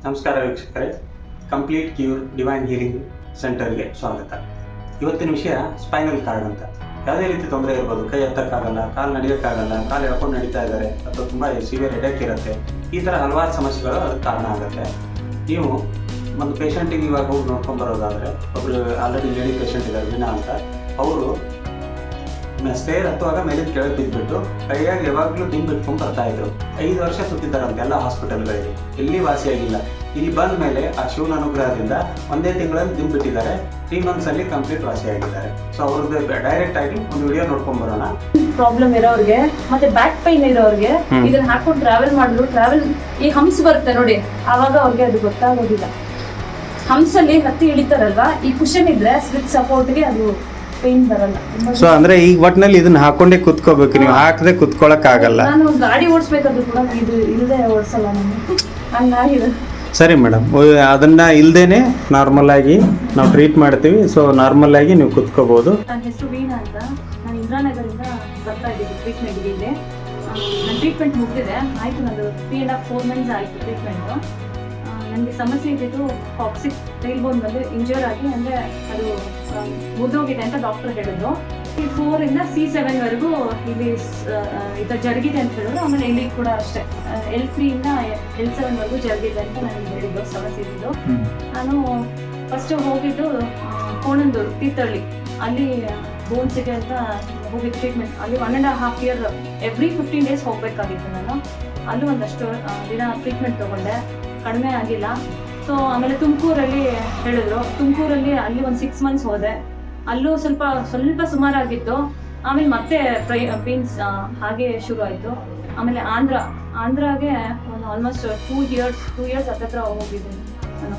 ನಮಸ್ಕಾರ ವೀಕ್ಷಕರೇ, complete cure divine healing ಸೆಂಟರ್ಗೆ ಸ್ವಾಗತ. ಇವತ್ತಿನ ವಿಷಯ ಸ್ಪೈನಲ್ ಕಾರ್ಡ್ ಅಂತ. ಯಾವುದೇ ರೀತಿ ತೊಂದರೆ ಇರ್ಬೋದು, ಕೈ ಎತ್ತಕ್ಕಾಗಲ್ಲ, ಕಾಲು ನಡೆಯೋಕ್ಕಾಗಲ್ಲ, ಕಾಲು ಎಳ್ಕೊಂಡು ನಡೀತಾ ಇದ್ದಾರೆ, ಅಥವಾ ತುಂಬ ಸಿವಿಯರ್ ಹೆಡೇಕ್ ಇರುತ್ತೆ, ಈ ಥರ ಹಲವಾರು ಸಮಸ್ಯೆಗಳು ಅದಕ್ಕೆ ಕಾರಣ ಆಗುತ್ತೆ. ನೀವು ಒಂದು ಪೇಷಂಟಿಗೆ ಇವಾಗ ಹೋಗಿ ನೋಡ್ಕೊಂಡು ಬರೋದಾದರೆ, ಒಬ್ಬರು ಆಲ್ರೆಡಿ ಲೇಡಿ ಪೇಷಂಟ್ ಇದ್ದಾರೆ ವಿನಾ ಅಂತ, ಅವರು ಸ್ಟೇರ್ ಹತ್ತುವಾಗ ಮೇಲೆ ಕೆಳಗೆ ಬಿದ್ದುಬಿಟ್ಟು ಕೈಯಾಗಿ ಯಾವಾಗಲೂ ದಿಂಬು ಬಿಟ್ಕೊಂಡು ಬರ್ತಾ ಇದ್ರು. 5 ವರ್ಷ ಸುತ್ತಿದ್ದಾರಂತೆ ಎಲ್ಲ ಹಾಸ್ಪಿಟಲ್ಗಳಿಗೆ, ಎಲ್ಲಿ ವಾಸಿಯಾಗಿಲ್ಲ. ಇಲ್ಲಿ ಬಂದ ಮೇಲೆ ಆ ಶಿವನ ಅನುಗ್ರಹದಿಂದ ಒಂದೇ ತಿಂಗಳಲ್ಲಿ ದಿಂಬು ಬಿಟ್ಟಿದ್ದಾರೆ. 3 months ಅಲ್ಲಿ ಕಂಪ್ಲೀಟ್ ವಾಸಿಯಾಗಿದ್ದಾರೆ. ಸೊ ಅವ್ರದ್ದು ಡೈರೆಕ್ಟ್ ಆಗಿ ಒಂದು ವಿಡಿಯೋ ನೋಡ್ಕೊಂಡ್ ಬರೋಣ. ಪ್ರಾಬ್ಲಮ್ ಇರೋರಿಗೆ ಮತ್ತೆ ಬ್ಯಾಕ್ ಪೈನ್ ಇರೋರಿಗೆ ಇದನ್ನ ಹಾಕೊಂಡು ಟ್ರಾವೆಲ್ ಈ ಹಂಪ್ಸ್ ಬರುತ್ತೆ ನೋಡಿ, ಆವಾಗ ಅವ್ರಿಗೆ ಅದು ಗೊತ್ತಾಗೋದಿಲ್ಲ. ಹಂಪ್ಸಲ್ಲಿ ಹತ್ತಿ ಇಳಿತಾರಲ್ವಾ, ಈ ಕುಶನ್ ಇದ್ರೆ ವಿತ್ ಸಪೋರ್ಟ್ಗೆ ಅದು ಪೇನ್ ಬರಲ್ಲ. ಸೊ ಅಂದ್ರೆ ಈಗ ಒಟ್ಟಿನಲ್ಲಿ ಇದನ್ನ ಹಾಕೊಂಡೇ ಕುತ್ಕೋಬೇಕು, ನೀವು ಹಾಕದೆ ಕುತ್ಕೊಳಕ್ ಆಗಲ್ಲ. ನಾನು ಗಾಡಿ ಓಡಿಸ್ಬೇಕಾದ್ರು ಕೂಡ ಇದು ಇಲ್ಲದೆ ಓಡಿಸಲ್ಲ ನಾನು, ಹಂಗಾಗಿದೆ. ಸರಿ ಮೇಡಮ್, ಅದನ್ನ ಇಲ್ದೇನೆ ನಾರ್ಮಲ್ ಆಗಿ ನಾವು ಟ್ರೀಟ್ ಮಾಡ್ತೀವಿ. ಸೊ ನಾರ್ಮಲ್ ಆಗಿ ನೀವು ಕುತ್ಕೋಬಹುದು. ನನ್ನ ಹೆಸರು ವೀಣಾ ಅಂತ, ನಾನು ಇಂದ್ರಾನಗರಿಂದ ಬರ್ತಾ ಇದ್ದೀನಿ ಟ್ರೀಟ್ಮೆಂಟ್ಗೆ. ಇಲ್ಲಿ ನನ್ನ ಟ್ರೀಟ್ಮೆಂಟ್ ಮುಗಿದಿದೆ, ಆಯಿತು. ನಂದು 3.5-4 months ಆಯಿತು ಟ್ರೀಟ್ಮೆಂಟು. ನನಗೆ ಸಮಸ್ಯೆ ಇದ್ದಿದ್ದು ಕಾಕ್ಸಿಕ್ ಟೈಲ್ ಬೋನ್ ಬಂದು ಇಂಜೂರ್ ಆಗಿ, ಅಂದರೆ ಅದು ಮುರಿದೋಗಿದೆ ಅಂತ ಡಾಕ್ಟರ್ ಹೇಳಿದ್ರು. C4 ಇಂದ C7 ವರೆಗೂ ಇಲ್ಲಿ ಇದು ಜರುಗಿದೆ ಅಂತ ಹೇಳಿದ್ರು. ಆಮೇಲೆ ಇಲ್ಲಿ ಕೂಡ ಅಷ್ಟೇ L3 ಇಂದ L7 ವರೆಗೂ ಜರುಗಿದೆ ಅಂತ ನನಗೆ ಹೇಳಿದ್ದು ಸಮಸ್ಯೆ ಇದ್ದಿದ್ದು. ನಾನು ಫಸ್ಟ್ ಹೋಗಿದ್ದು ಕೋಣಂದೂರು ತೀರ್ಥಹಳ್ಳಿ, ಅಲ್ಲಿ ಬೋನ್ಸಿಗೆ ಅಂತ ಹೋಗಿದ್ದು ಟ್ರೀಟ್ಮೆಂಟ್. ಅಲ್ಲಿ 1.5 year ಎವ್ರಿ 15 days ಹೋಗ್ಬೇಕಾಗಿತ್ತು ನಾನು. ಅಲ್ಲೂ ಒಂದಷ್ಟು ದಿನ ಟ್ರೀಟ್ಮೆಂಟ್ ತೊಗೊಂಡೆ, ಕಡಿಮೆ ಆಗಿಲ್ಲ. ಸೊ ಆಮೇಲೆ ತುಮಕೂರಲ್ಲಿ ಹೇಳಿದ್ರು, ತುಮಕೂರಲ್ಲಿ ಅಲ್ಲಿ ಒಂದು 6 months ಹೋದೆ. ಅಲ್ಲೂ ಸ್ವಲ್ಪ ಸುಮಾರಾಗಿತ್ತು. ಆಮೇಲೆ ಮತ್ತೆ ಪೇನ್ಸ್ ಹಾಗೆ ಶುರು ಆಯಿತು. ಆಮೇಲೆ ಆಂಧ್ರಾಗೆ ಒಂದು ಆಲ್ಮೋಸ್ಟ್ 2 years ಹತ್ತಿರ ಹೋಗಿದ್ದೀನಿ ನಾನು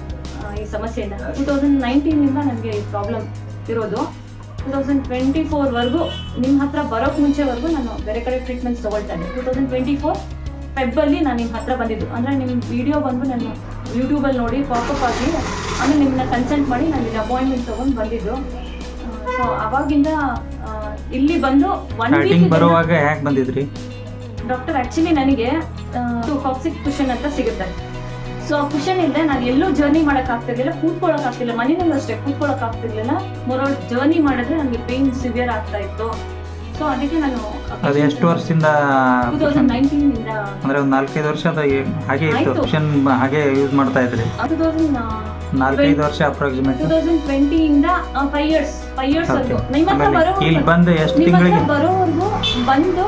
ಈ ಸಮಸ್ಯೆಯಿಂದ. 2019 ನನಗೆ ಈ ಪ್ರಾಬ್ಲಮ್ ಇರೋದು. 2024 ನಿಮ್ಮ ಹತ್ರ ಬರೋಕ್ಕೆ ಮುಂಚೆವರೆಗೂ ನಾನು ಬೇರೆ ಕಡೆ ಟ್ರೀಟ್ಮೆಂಟ್ಸ್ ತೊಗೊಳ್ತಾ ಇದ್ದೆ. 2024 ಫೆಬ್ಬಲ್ಲಿ ನಾನು ನಿಮ್ಮ ಹತ್ರ ಬಂದಿದ್ದು. ಅಂದರೆ ನಿಮ್ಮ ವಿಡಿಯೋ ಬಂದು ನಾನು ಯೂಟ್ಯೂಬಲ್ಲಿ ನೋಡಿ ಪಾಪಪ್ ಆಗಿ, ಆಮೇಲೆ ನಿಮ್ಮನ್ನ ಕನ್ಸಲ್ಟ್ ಮಾಡಿ ನಾನು ಇಲ್ಲಿ ಅಪಾಯಿಂಟ್ಮೆಂಟ್ ತೊಗೊಂಡು ಬಂದಿದ್ದು. ಸೊ ಅವಾಗಿಂದ ಇಲ್ಲಿ ಬಂದು 1 week ಬರುವಾಗ ಯಾಕೆ ಬಂದಿದ್ರಿ ಡಾಕ್ಟರ್? ಆ್ಯಕ್ಚುಲಿ ನನಗೆ ಕಾಕ್ಸಿಕ್ ಕುಷನ್ ಅಂತ ಸಿಗುತ್ತೆ. ಸೊ ಆ ಕುಷನ್ ಇಲ್ಲದೆ ನಾನು ಎಲ್ಲೂ ಜರ್ನಿ ಮಾಡೋಕ್ಕಾಗ್ತಿರ್ಲಿಲ್ಲ, ಕೂತ್ಕೊಳ್ಳೋಕ್ಕಾಗ್ತಿಲ್ಲ. ಮನೆಯಲ್ಲೂ ಅಷ್ಟೇ ಕೂತ್ಕೊಳ್ಳೋಕ್ಕಾಗ್ತಿರ್ಲಿಲ್ಲ. ಜರ್ನಿ ಮಾಡಿದ್ರೆ ನನಗೆ ಪೇನ್ ಸಿವಿಯರ್ ಆಗ್ತಾ ಇತ್ತು. ಸೊ ಅದಕ್ಕೆ ನಾನು ಅದು ಎಷ್ಟು ವರ್ಷದಿಂದ? 2019 ಇಂದ. ಅಂದ್ರೆ ಒಂದು 4-5 ವರ್ಷ ಹಾಗೆ ಇತ್ತು ಆಪ್ಷನ್, ಹಾಗೆ ಯೂಸ್ ಮಾಡ್ತಾ ಇದ್ರಿ? 4-5 ವರ್ಷ ಅಪ್ರಾಕ್ಸಿಮೇಟ್. 2020 ಇಂದ 5 years ನಿಮ್ಮ ಹತ್ರ ಇಲ್ಲಿ ಬಂದು ಎಷ್ಟು ತಿಂಗಳಿಗೆ ಬರೋವರೆಗೂ ಬಂದು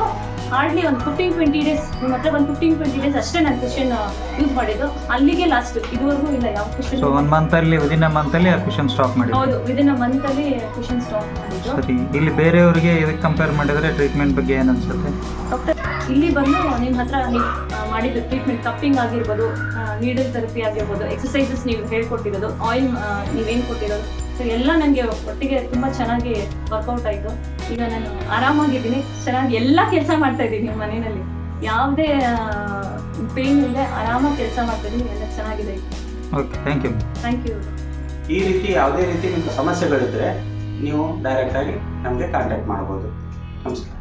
ಹಾರ್ಡ್ಲಿ ಒಂದು 15-20 days ನಿಮ್ಮ ಹತ್ರ ಬಂದು 15-20 days ಅಷ್ಟೇ ನಾನು ಕುಷನ್ ಯೂಸ್ ಮಾಡಿದ್ದು. ಅಲ್ಲಿಗೆ ಲಾಸ್ಟ್, ಇದುವರೆಗೂ ಇಲ್ಲ ಯಾವ ಕುಷನ್. ಸೊ 1 month ಅಲ್ಲಿ ವಿದಿನ್ ಅ ಮಂತ್ ಅಲ್ಲಿ ಆ ಕುಷನ್ ಸ್ಟಾಪ್ ಮಾಡಿದ್ರು? ಹೌದು, ವಿದಿನ್ ಅ ಮಂತ್ ಅಲ್ಲಿ ಕುಷನ್ ಸ್ಟಾಪ್ ಮಾಡಿದ್ದು. ಸರಿ, ಇಲ್ಲಿ ಬೇರೆಯವರಿಗೆ ಇದಕ್ಕೆ ಕಂಪೇರ್ ಮಾಡಿದ್ರೆ ಟ್ರೀಟ್ಮೆಂಟ್ ಬಗ್ಗೆ ಏನು ಅನ್ಸುತ್ತೆ ಡಾಕ್ಟರ್? ಇಲ್ಲಿ ಬಂದು ನಿಮ್ಮ ಹತ್ರ ಮಾಡಿದ್ದು ಟ್ರೀಟ್ಮೆಂಟ್, ಕಪ್ಪಿಂಗ್ ಆಗಿರ್ಬೋದು, ನೀಡಲ್ ಥೆರಪಿ ಆಗಿರ್ಬೋದು, ಎಕ್ಸಸೈಸಸ್ ನೀವು ಹೇಳ್ಕೊಟ್ಟಿರೋದು, ಆಯಿಲ್ ನೀವೇನು ಕೊಟ್ಟಿರೋದು, ಸೊ ಎಲ್ಲ ನನಗೆ ಒಟ್ಟಿಗೆ ತುಂಬ ಚೆನ್ನಾಗಿ ವರ್ಕೌಟ್ ಆಯಿತು. ಈಗ ನಾನು ಆರಾಮಾಗಿದ್ದೀನಿ, ಚೆನ್ನಾಗಿ ಎಲ್ಲ ಕೆಲಸ ಮಾಡ್ತಾ ಇದ್ದೀನಿ ಮನೆಯಲ್ಲಿ. ಯಾವುದೇ ಪೇನ್ ಇಲ್ಲದೆ ಆರಾಮಾಗಿ ಕೆಲಸ ಮಾಡ್ತಾ ಇದ್ದೀನಿ. ಎಲ್ಲ ಚೆನ್ನಾಗಿದೆ. Okay, thank you. ಈ ರೀತಿ ಯಾವುದೇ ರೀತಿ ನಿಮ್ಗೆ ಸಮಸ್ಯೆಗಳಿದ್ರೆ ನೀವು ಡೈರೆಕ್ಟಾಗಿ ನಮಗೆ ಕಾಂಟ್ಯಾಕ್ಟ್ ಮಾಡ್ಬೋದು. ನಮಸ್ಕಾರ.